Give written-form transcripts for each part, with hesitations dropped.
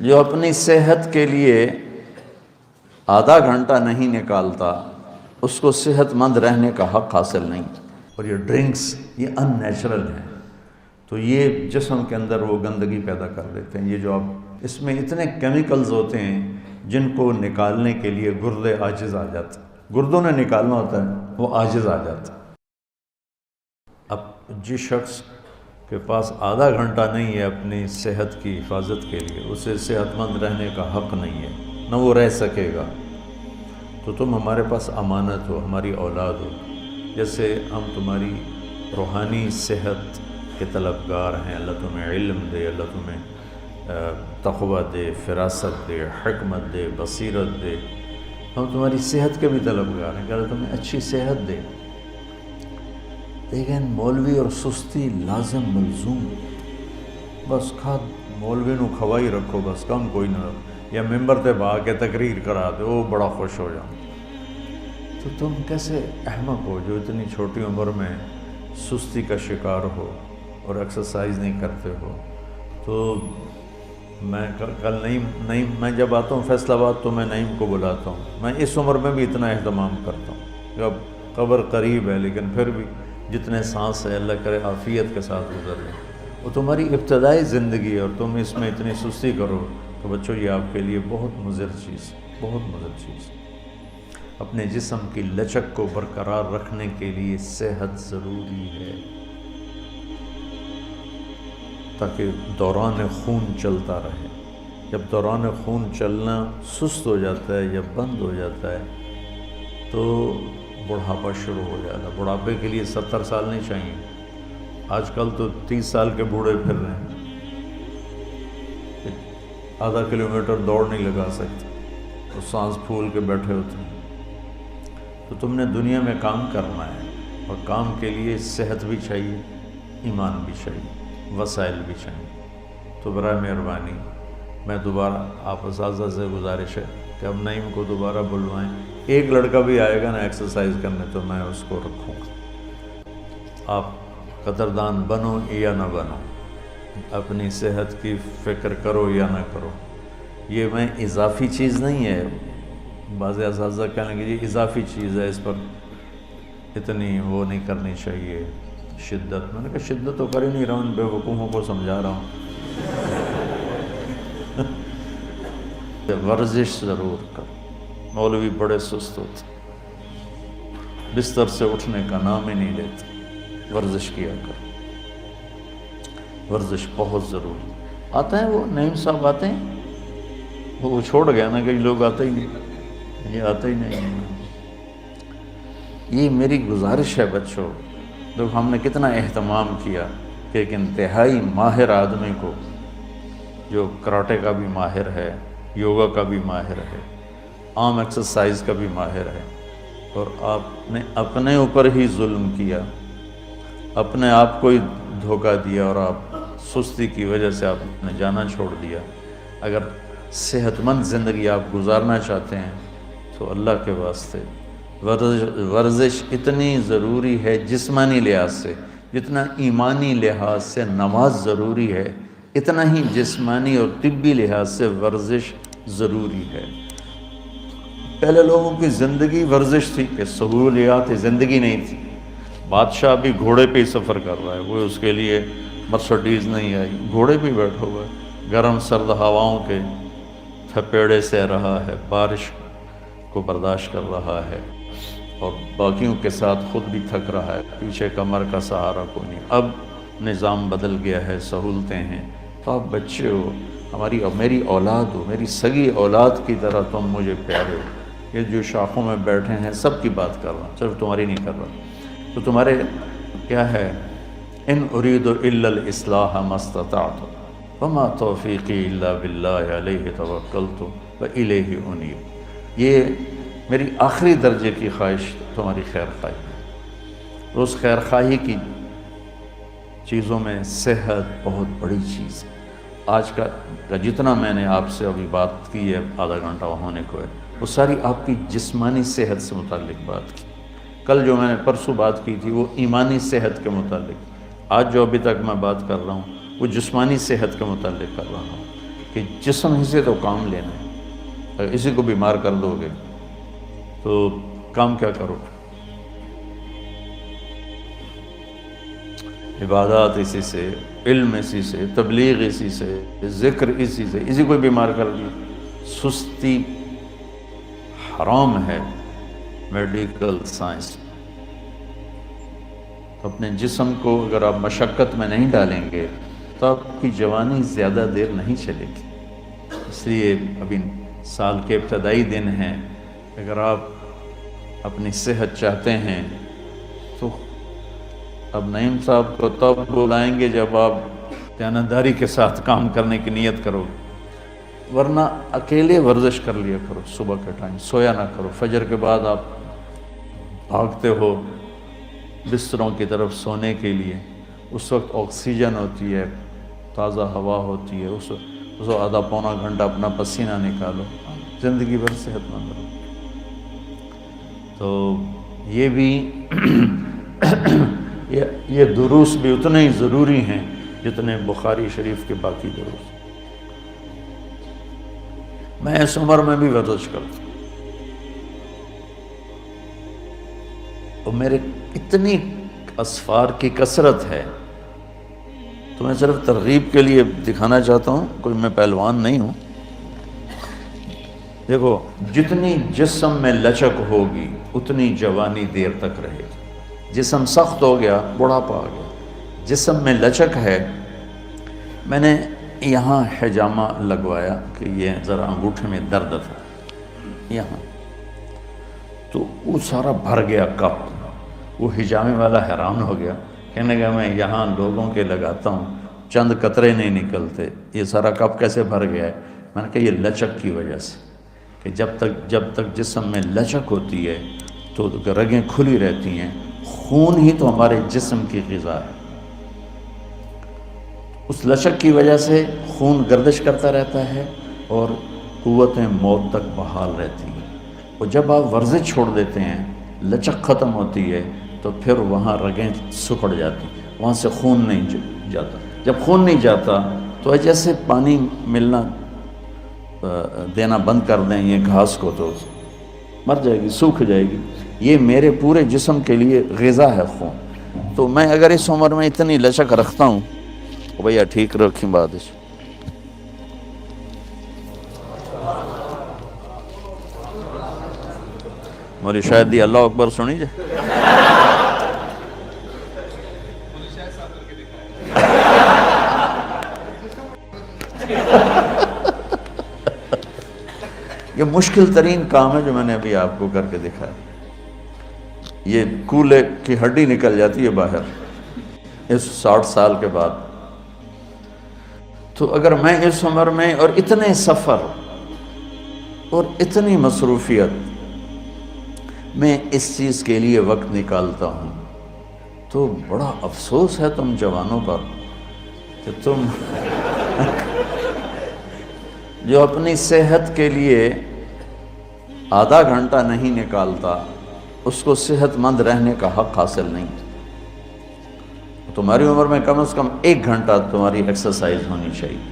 جو اپنی صحت کے لیے آدھا گھنٹہ نہیں نکالتا اس کو صحت مند رہنے کا حق حاصل نہیں۔ اور یہ ڈرنکس یہ ان نیچرل ہیں، تو یہ جسم کے اندر وہ گندگی پیدا کر دیتے ہیں۔ یہ جو آپ اس میں اتنے کیمیکلز ہوتے ہیں جن کو نکالنے کے لیے گردے عاجز آ جاتے ہیں، گردوں نے نکالنا ہوتا ہے وہ عاجز آ جاتا ہے۔ اب جس شخص کے پاس آدھا گھنٹہ نہیں ہے اپنی صحت کی حفاظت کے لیے، اسے صحت مند رہنے کا حق نہیں ہے، نہ وہ رہ سکے گا۔ تو تم ہمارے پاس امانت ہو، ہماری اولاد ہو، جیسے ہم تمہاری روحانی صحت کے طلبگار ہیں۔ اللہ تمہیں علم دے، اللہ تمہیں تقوی دے، فراست دے، حکمت دے، بصیرت دے۔ ہم تمہاری صحت کے بھی طلبگار ہیں کہ اللہ تمہیں اچھی صحت دے۔ لیکن مولوی اور سستی لازم ملزوم، بس مولوی نو کھوائی رکھو، بس کم کوئی نہ، یا ممبر تے با کے تقریر کرا دے، وہ بڑا خوش ہو جاؤں۔ تو تم کیسے احمق ہو جو اتنی چھوٹی عمر میں سستی کا شکار ہو اور ایکسرسائز نہیں کرتے ہو؟ تو میں کل نعیم میں جب آتا ہوں فیصل آباد تو میں نعیم کو بلاتا ہوں، میں اس عمر میں بھی اتنا اہتمام کرتا ہوں۔ اب قبر قریب ہے لیکن پھر بھی جتنے سانس ہے اللہ کرے عافیت کے ساتھ گزر لیں۔ وہ تمہاری ابتدائی زندگی ہے اور تم اس میں اتنی سستی کرو تو بچوں یہ آپ کے لیے بہت مضر چیز، بہت مضر چیز۔ اپنے جسم کی لچک کو برقرار رکھنے کے لیے صحت ضروری ہے تاکہ دوران خون چلتا رہے۔ جب دوران خون چلنا سست ہو جاتا ہے یا بند ہو جاتا ہے تو بڑھاپا شروع ہو جاتا ہے۔ بڑھاپے کے لیے 70 سال نہیں چاہیے، آج کل تو 30 سال کے بوڑھے پھر رہے ہیں، آدھا کلومیٹر دوڑ نہیں لگا سکتے، تو سانس پھول کے بیٹھے ہوتے ہیں۔ تو تم نے دنیا میں کام کرنا ہے اور کام کے لیے صحت بھی چاہیے، ایمان بھی چاہیے، وسائل بھی چاہیے۔ تو برائے مہربانی میں دوبارہ آپ اساتذہ سے گزارش ہے کہ اب نعیم کو دوبارہ بلوائیں، ایک لڑکا بھی آئے گا نا ایکسرسائز کرنے تو میں اس کو رکھوں گا۔ آپ قدردان بنو یا نہ بنو، اپنی صحت کی فکر کرو یا نہ کرو، یہ میں اضافی چیز نہیں ہے۔ بعض اساتذہ کہنے لگے یہ اضافی چیز ہے، اس پر اتنی وہ نہیں کرنی چاہیے شدت۔ میں نے کہا شدت تو کر ہی نہیں رہا ہوں، ان بے وقوفوں کو سمجھا رہا ہوں۔ ورزش ضرور کر، مولوی بڑے سست ہوتے، بستر سے اٹھنے کا نام ہی نہیں لیتے، ورزش کیا کر، ورزش بہت ضروری۔ آتے ہیں وہ نعیم صاحب آتے ہیں، وہ چھوڑ گیا نا، کئی لوگ آتے ہی نہیں، یہ آتے ہی نہیں۔ یہ میری گزارش ہے بچوں، دیکھو ہم نے کتنا اہتمام کیا کہ ایک انتہائی ماہر آدمی کو، جو کراٹے کا بھی ماہر ہے، یوگا کا بھی ماہر ہے، عام ایکسرسائز کا بھی ماہر ہے، اور آپ نے اپنے اوپر ہی ظلم کیا، اپنے آپ کو ہی دھوکہ دیا، اور آپ سستی کی وجہ سے آپ نے جانا چھوڑ دیا۔ اگر صحت مند زندگی آپ گزارنا چاہتے ہیں تو اللہ کے واسطے ورزش اتنی ضروری ہے جسمانی لحاظ سے، جتنا ایمانی لحاظ سے نماز ضروری ہے، اتنا ہی جسمانی اور طبی لحاظ سے ورزش ضروری ہے۔ پہلے لوگوں کی زندگی ورزش تھی کہ سہولیات زندگی نہیں تھی۔ بادشاہ بھی گھوڑے پہ ہی سفر کر رہا ہے، وہ اس کے لیے مرسڈیز نہیں آئی، گھوڑے پہ بیٹھا ہوا ہے، گرم سرد ہواؤں کے تھپیڑے سہ رہا ہے، بارش کو برداشت کر رہا ہے، اور باقیوں کے ساتھ خود بھی تھک رہا ہے، پیچھے کمر کا سہارا کوئی نہیں۔ اب نظام بدل گیا ہے، سہولتیں ہیں، تو آپ بچے ہو، ہماری اور میری اولاد ہو، میری سگی اولاد کی طرح تم مجھے پیارے ہو۔ یہ جو شاخوں میں بیٹھے ہیں سب کی بات کر رہا ہوں، صرف تمہاری نہیں کر رہا۔ تو تمہارے کیا ہے، ان اريد الا الاصلاح ما استطعت وما توفیقی الا باللہ علیہ توکلت والیہ انیب۔ یہ میری آخری درجے کی خواہش تمہاری خیر خواہی ہے۔ اس خیر خواہی کی چیزوں میں صحت بہت بڑی چیز ہے۔ آج کا جتنا میں نے آپ سے ابھی بات کی ہے، آدھا گھنٹہ ہونے کو ہے، وہ ساری آپ کی جسمانی صحت سے متعلق بات کی۔ کل جو میں نے پرسوں بات کی تھی وہ ایمانی صحت کے متعلق، آج جو ابھی تک میں بات کر رہا ہوں وہ جسمانی صحت کے متعلق کر رہا ہوں، کہ جسم ہی سے تو کام لینا ہے، اگر اسی کو بیمار کر دو گے تو کام کیا کرو؟ عبادات اسی سے، علم اسی سے، تبلیغ اسی سے، ذکر اسی سے، اسی کو بیمار کر دیا۔ سستی حرام ہے میڈیکل سائنس۔ اپنے جسم کو اگر آپ مشقت میں نہیں ڈالیں گے تو آپ کی جوانی زیادہ دیر نہیں چلے گی۔ اس لیے ابھی سال کے ابتدائی دن ہیں، اگر آپ اپنی صحت چاہتے ہیں تو اب نعیم صاحب کو تب بلائیں گے جب آپ دیانتداری کے ساتھ کام کرنے کی نیت کرو، ورنہ اکیلے ورزش کر لیا کرو۔ صبح کے ٹائم سویا نہ کرو، فجر کے بعد آپ بھاگتے ہو بستروں کی طرف سونے کے لیے، اس وقت آکسیجن ہوتی ہے، تازہ ہوا ہوتی ہے، اس وقت آدھا پونا گھنٹہ اپنا پسینہ نکالو، زندگی بھر صحت مند رہو۔ تو یہ بھی یہ دروس بھی اتنے ہی ضروری ہیں جتنے بخاری شریف کے باقی دروس۔ میں اس عمر میں بھی ورزش کرتا ہوں، اور میرے اتنی اسفار کی کثرت ہے، تو میں صرف ترغیب کے لیے دکھانا چاہتا ہوں، کوئی میں پہلوان نہیں ہوں۔ دیکھو، جتنی جسم میں لچک ہوگی اتنی جوانی دیر تک رہے گی۔ جسم سخت ہو گیا، بڑھاپا آ گیا۔ جسم میں لچک ہے، میں نے یہاں حجامہ لگوایا کہ یہ ذرا انگوٹھے میں درد تھا یہاں، تو وہ سارا بھر گیا کپ۔ وہ حجامے والا حیران ہو گیا، کہنے لگا میں یہاں لوگوں کے لگاتا ہوں، چند قطرے نہیں نکلتے، یہ سارا کپ کیسے بھر گیا ہے؟ میں نے کہا یہ لچک کی وجہ سے، کہ جب تک جسم میں لچک ہوتی ہے تو رگیں کھلی رہتی ہیں، خون ہی تو ہمارے جسم کی غذا ہے۔ اس لچک کی وجہ سے خون گردش کرتا رہتا ہے اور قوتیں موت تک بحال رہتی ہیں۔ اور جب آپ ورزش چھوڑ دیتے ہیں، لچک ختم ہوتی ہے، تو پھر وہاں رگیں سکڑ جاتی، وہاں سے خون نہیں جاتا۔ جب خون نہیں جاتا تو جیسے پانی ملنا دینا بند کر دیں یہ گھاس کو تو مر جائے گی، سوکھ جائے گی۔ یہ میرے پورے جسم کے لیے غذا ہے خون۔ تو میں اگر اس عمر میں اتنی لچک رکھتا ہوں، بھیا ٹھیک رکھیں بات اس۔ مولی شاید دی اللہ اکبر سنی جائے۔ یہ مشکل ترین کام ہے جو میں نے ابھی آپ کو کر کے دکھایا۔ یہ کولے کی ہڈی نکل جاتی ہے باہر اس 60 سال کے بعد۔ تو اگر میں اس عمر میں اور اتنے سفر اور اتنی مصروفیت میں اس چیز کے لیے وقت نکالتا ہوں، تو بڑا افسوس ہے تم جوانوں پر کہ تم جو اپنی صحت کے لیے آدھا گھنٹہ نہیں نکالتا، اس کو صحت مند رہنے کا حق حاصل نہیں۔ تمہاری عمر میں کم از کم 1 گھنٹہ تمہاری ایکسرسائز ہونی چاہیے۔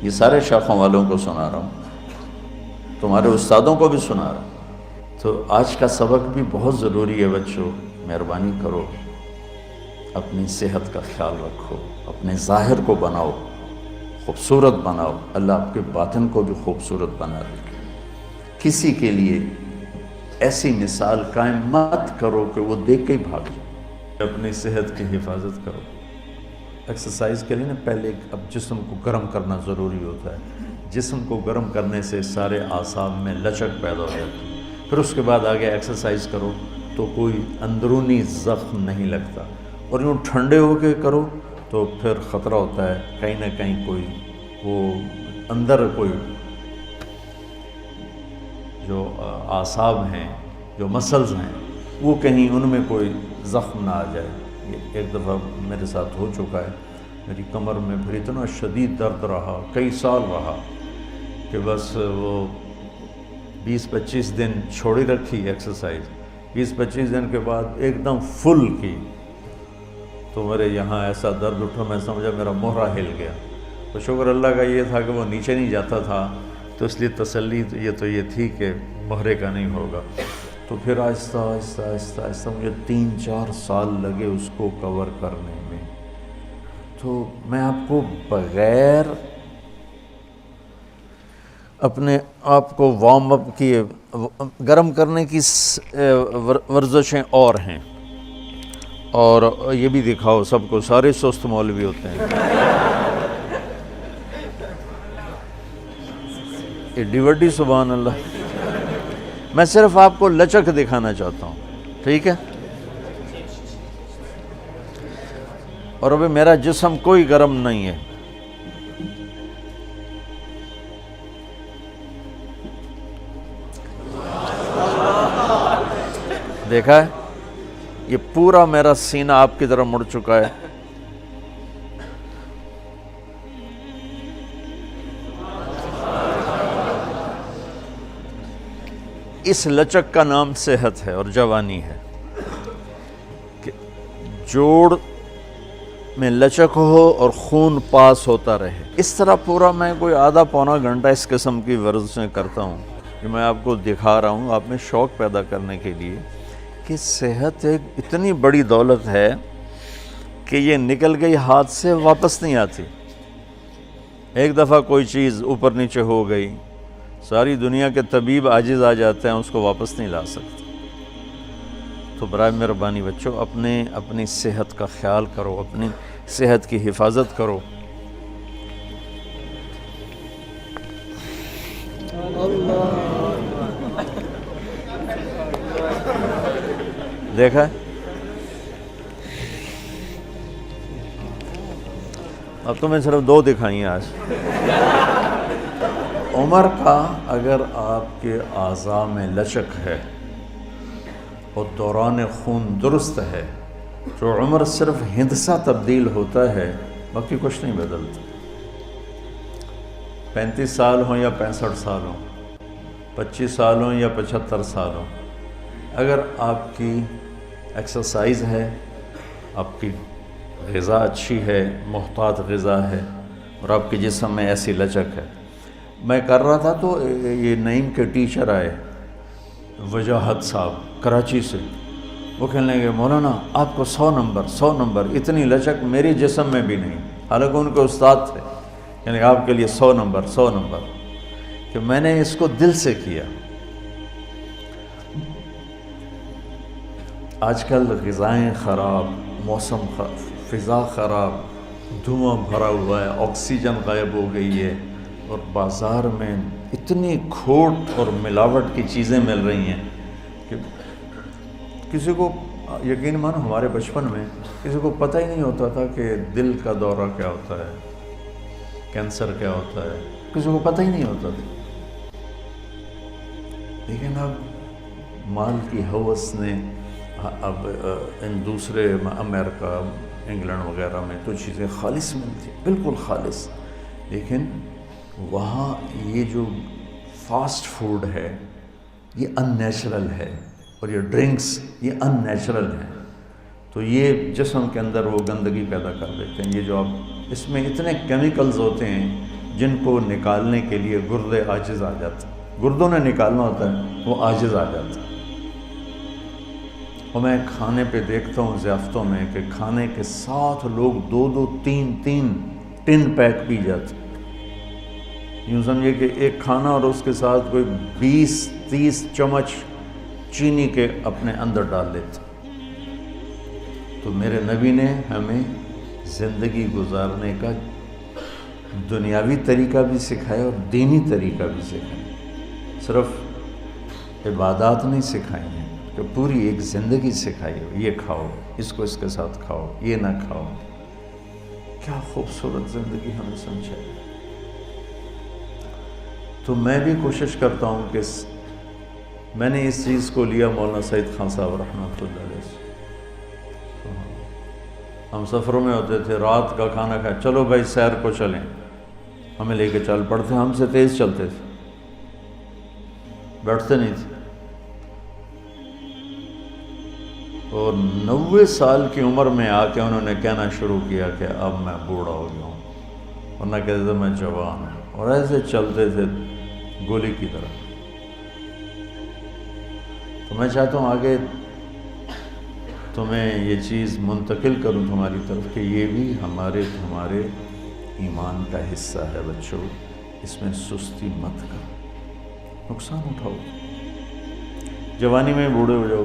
یہ سارے شاخوں والوں کو سنا رہا ہوں، تمہارے استادوں کو بھی سنا رہا ہوں۔ تو آج کا سبق بھی بہت ضروری ہے بچوں، مہربانی کرو، اپنی صحت کا خیال رکھو، اپنے ظاہر کو بناؤ، خوبصورت بناؤ، اللہ آپ کے باطن کو بھی خوبصورت بنا رکھے۔ کسی کے لیے ایسی مثال قائم مت کرو کہ وہ دیکھ کے ہی بھاگ جائے۔ اپنی صحت کی حفاظت کرو۔ ایکسرسائز کے لیے نا پہلے اب جسم کو گرم کرنا ضروری ہوتا ہے۔ جسم کو گرم کرنے سے سارے اعصاب میں لچک پیدا ہو جاتی ہے، پھر اس کے بعد آگے ایکسرسائز کرو تو کوئی اندرونی زخم نہیں لگتا، اور یوں ٹھنڈے ہو کے کرو تو پھر خطرہ ہوتا ہے کہیں نہ کہیں کوئی وہ اندر کوئی جو اعصاب ہیں، جو مسلز ہیں، وہ کہیں ان میں کوئی زخم نہ آ جائے۔ یہ ایک دفعہ میرے ساتھ ہو چکا ہے، میری کمر میں پھر اتنا شدید درد رہا، کئی سال رہا، کہ بس وہ 20-25 دن چھوڑی رکھی ایکسرسائز، 20-25 دن کے بعد ایک دم فل کی تو میرے یہاں ایسا درد اٹھا، میں سمجھا میرا مہرہ ہل گیا، تو شکر اللہ کا یہ تھا کہ وہ نیچے نہیں جاتا تھا، تو اس لیے تسلی یہ تھی کہ مہرے کا نہیں ہوگا۔ تو پھر آہستہ آہستہ آہستہ آہستہ مجھے 3-4 سال لگے اس کو کور کرنے میں۔ تو میں آپ کو بغیر اپنے آپ کو وارم اپ کیے، گرم کرنے کی ورزشیں اور ہیں، اور یہ بھی دکھاؤ سب کو، سارے سست مولوی ہوتے ہیں۔ یہ ڈیوڈی سبحان اللہ، میں صرف آپ کو لچک دکھانا چاہتا ہوں، ٹھیک ہے؟ اور ابھی میرا جسم کوئی گرم نہیں ہے۔ دیکھا ہے؟ یہ پورا میرا سینہ آپ کی طرف مڑ چکا ہے۔ اس لچک کا نام صحت ہے اور جوانی ہے، کہ جوڑ میں لچک ہو اور خون پاس ہوتا رہے۔ اس طرح پورا میں کوئی آدھا پونا گھنٹہ اس قسم کی ورزشیں کرتا ہوں، کہ میں آپ کو دکھا رہا ہوں آپ میں شوق پیدا کرنے کے لیے کہ صحت ایک اتنی بڑی دولت ہے کہ یہ نکل گئی ہاتھ سے واپس نہیں آتی۔ ایک دفعہ کوئی چیز اوپر نیچے ہو گئی، ساری دنیا کے طبیب عاجز آ جاتے ہیں، اس کو واپس نہیں لا سکتے۔ تو برائے مہربانی بچوں اپنی صحت کا خیال کرو، اپنی صحت کی حفاظت کرو۔ دیکھا ہے؟ اب تو میں صرف 2 دکھائی ہیں آج۔ عمر کا اگر آپ کے اعضاء میں لچک ہے اور دوران خون درست ہے تو عمر صرف ہندسہ تبدیل ہوتا ہے، باقی کچھ نہیں بدلتا۔ 35 سال ہوں یا 65 سال ہوں، 25 سال ہوں یا 75 سال ہوں، اگر آپ کی ایکسرسائز ہے، آپ کی غذا اچھی ہے، محتاط غذا ہے، اور آپ کے جسم میں ایسی لچک ہے۔ میں کر رہا تھا تو یہ نعیم کے ٹیچر آئے، وجاہت صاحب کراچی سے، وہ کہنے لگے مولانا آپ کو 100 نمبر، اتنی لچک میری جسم میں بھی نہیں، حالانکہ ان کے استاد تھے، یعنی آپ کے لیے 100 نمبر، کہ میں نے اس کو دل سے کیا۔ آج کل غذائیں خراب، موسم فضا خراب، دھواں بھرا ہوا ہے، آکسیجن غائب ہو گئی ہے، اور بازار میں اتنی کھوٹ اور ملاوٹ کی چیزیں مل رہی ہیں کہ کسی کو یقین مانو ہمارے بچپن میں کسی کو پتہ ہی نہیں ہوتا تھا کہ دل کا دورہ کیا ہوتا ہے، کینسر کیا ہوتا ہے، کسی کو پتہ ہی نہیں ہوتا تھا۔ لیکن اب مال کی ہوس نے اب ان دوسرے امریکہ، انگلینڈ وغیرہ میں تو چیزیں خالص ملتی، بالکل خالص، لیکن وہاں یہ جو فاسٹ فوڈ ہے یہ ان نیچرل ہے، اور یہ ڈرنکس یہ ان نیچرل ہیں، تو یہ جسم کے اندر وہ گندگی پیدا کر دیتے ہیں۔ یہ جو اب اس میں اتنے کیمیکلز ہوتے ہیں جن کو نکالنے کے لیے گردے عاجز آ جاتے ہیں، گردوں نے نکالنا ہوتا ہے وہ عاجز آ جاتا ہے۔ اور میں کھانے پہ دیکھتا ہوں ضیافتوں میں کہ کھانے کے ساتھ لوگ 2-2 3-3 ٹن پیک پی جاتے ہیں، یوں سمجھے کہ ایک کھانا اور اس کے ساتھ کوئی 20-30 چمچ چینی کے اپنے اندر ڈال لیتے۔ تو میرے نبی نے ہمیں زندگی گزارنے کا دنیاوی طریقہ بھی سکھایا اور دینی طریقہ بھی سکھایا، صرف عبادات نہیں سکھائی ہیں، کہ پوری ایک زندگی سکھائی ہو، یہ کھاؤ، اس کو اس کے ساتھ کھاؤ، یہ نہ کھاؤ۔ کیا خوبصورت زندگی ہمیں سمجھائی۔ تو میں بھی کوشش کرتا ہوں کہ میں نے اس چیز کو لیا مولانا سعید خان صاحب رحمۃ اللہ علیہ سے۔ ہم سفروں میں ہوتے تھے، رات کا کھانا کھائے، چلو بھائی سیر کو چلیں، ہمیں لے کے چل پڑتے، ہم سے تیز چلتے تھے، بیٹھتے نہیں تھے، اور 90 سال کی عمر میں آ کے انہوں نے کہنا شروع کیا کہ اب میں بوڑھا ہو گیا ہوں، ورنہ کہتے تھے میں جوان ہوں، اور ایسے چلتے تھے گولی کی طرح۔ تو میں چاہتا ہوں آگے تمہیں یہ چیز منتقل کروں تمہاری طرف کہ یہ بھی ہمارے ایمان کا حصہ ہے بچوں، اس میں سستی مت کرو، نقصان اٹھاؤ، جوانی میں بوڑھے ہو جاؤ